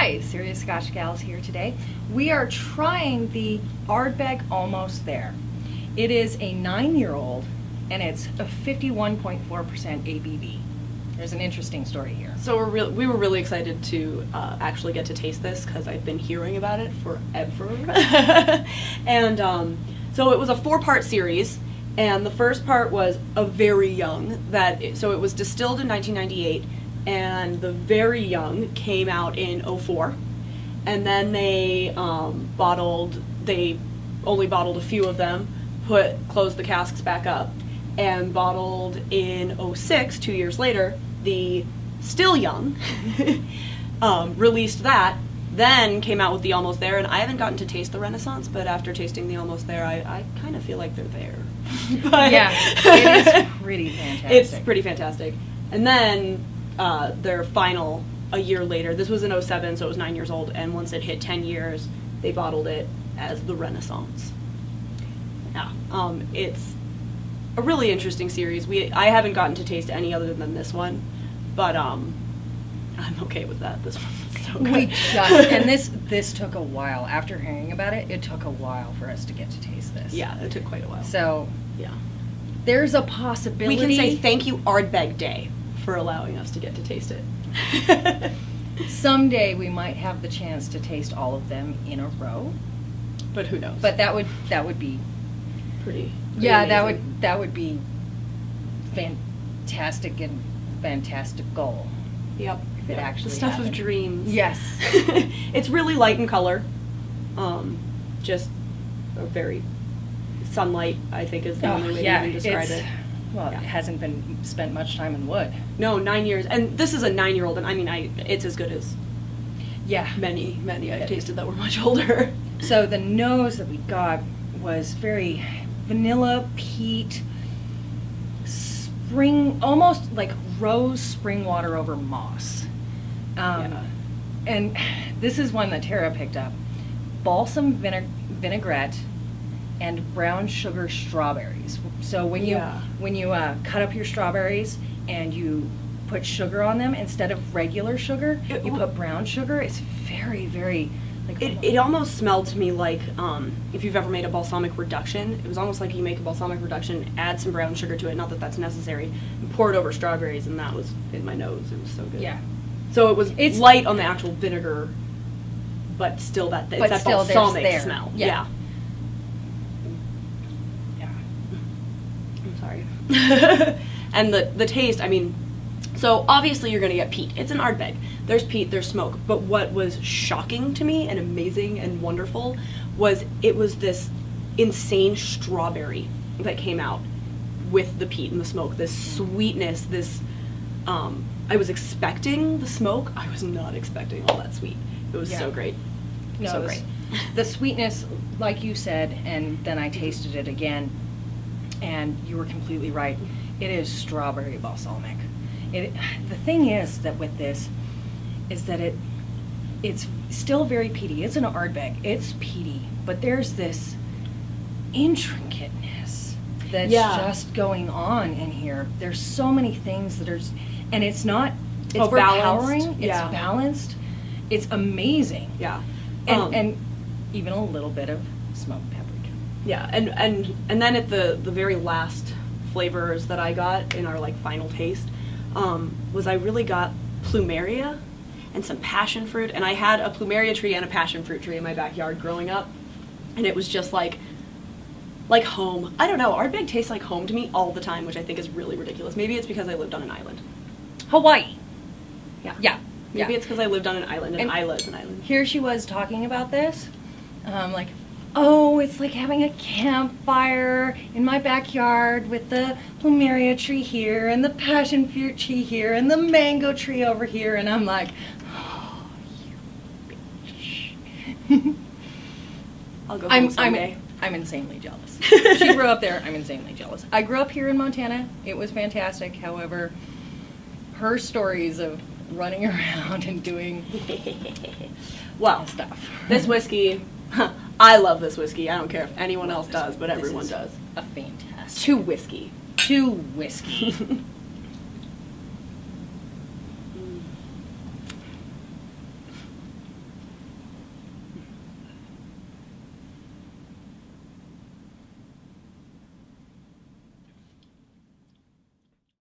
Hi, Serious Scotch Gals here today. We are trying the Ardbeg Almost There. It is a 9-year-old and it's a 51.4% ABV. There's an interesting story here. So we were really excited to actually get to taste this because I've been hearing about it forever. And so it was a 4-part series, and the first part was a very young. So it was distilled in 1998, and the very young came out in 04, and then they they only bottled a few of them, closed the casks back up, and bottled in 06, 2 years later, the still young, released that, then came out with the Almost There, and I haven't gotten to taste the Renaissance, but after tasting the Almost There, I kind of feel like they're there. But yeah, it is pretty fantastic. It's pretty fantastic. And then their final, a year later, this was in 07, so it was 9 years old, and once it hit 10 years, they bottled it as the Renaissance. Yeah, it's a really interesting series. I haven't gotten to taste any other than this one, but I'm okay with that. This one's so good. We just, and this took a while. After hearing about it, it took a while for us to get to taste this. Yeah, it took quite a while. So, yeah, there's a possibility. We can say thank you, Ardbeg Day, for allowing us to get to taste it. Someday we might have the chance to taste all of them in a row. But who knows? But that would be pretty yeah, amazing. that would be fantastic and fantastical. Yep. If it actually the stuff happened. of dreams. Yes. It's really light in color. Just a very sunlight, I think, is the only way to describe it. Well, it hasn't been spent much time in wood. No, 9 years, and this is a 9-year-old, and I mean, it's as good as many I've tasted that were much older. So the nose that we got was very vanilla, peat, spring, almost like rose spring water over moss. And this is one that Tara picked up. Balsam vinaigrette and brown sugar strawberries. So when you cut up your strawberries and you put sugar on them instead of regular sugar, you put brown sugar. It's very, very like it almost smelled to me like if you've ever made a balsamic reduction. It was almost like you make a balsamic reduction, add some brown sugar to it. Not that that's necessary. And pour it over strawberries, and that was in my nose. It was so good. Yeah. So it's light on the actual vinegar, but still that balsamic smell. Yeah. I'm sorry. And the taste, I mean, so obviously you're going to get peat. It's an Ardbeg. There's peat, there's smoke. But what was shocking to me and amazing and wonderful was it was this insane strawberry that came out with the peat and the smoke. This sweetness, I was expecting the smoke. I was not expecting all that sweet. It was so great. No, so great. The sweetness, like you said, and then I tasted it again, and you were completely right. It is strawberry balsamic. The thing is that with this is that it's still very peaty. It's an Ardbeg. It's peaty, but there's this intricateness that's just going on in here. There's so many things that are, and it's not overpowering. Balanced. It's balanced. It's amazing. Yeah. And even a little bit of smoked paprika. Yeah, and then at the very last flavors that I got in our final taste was I really got plumeria and some passion fruit, and I had a plumeria tree and a passion fruit tree in my backyard growing up, and it was just like home. I don't know, Ardbeg tastes like home to me all the time, which I think is really ridiculous. Maybe it's because I lived on an island. Hawaii. Yeah. Maybe it's because I lived on an island, and Isla is an island. Here she was talking about this, like, oh, it's like having a campfire in my backyard with the plumeria tree here, and the passion fruit tree here, and the mango tree over here, and I'm like, oh, you bitch. I'll go home someday. I'm insanely jealous. She grew up there, I'm insanely jealous. I grew up here in Montana, it was fantastic, however, her stories of running around and doing stuff. This whiskey, I love this whiskey. I don't care if anyone else does, but everyone does. A fantastic. To whiskey. To whiskey.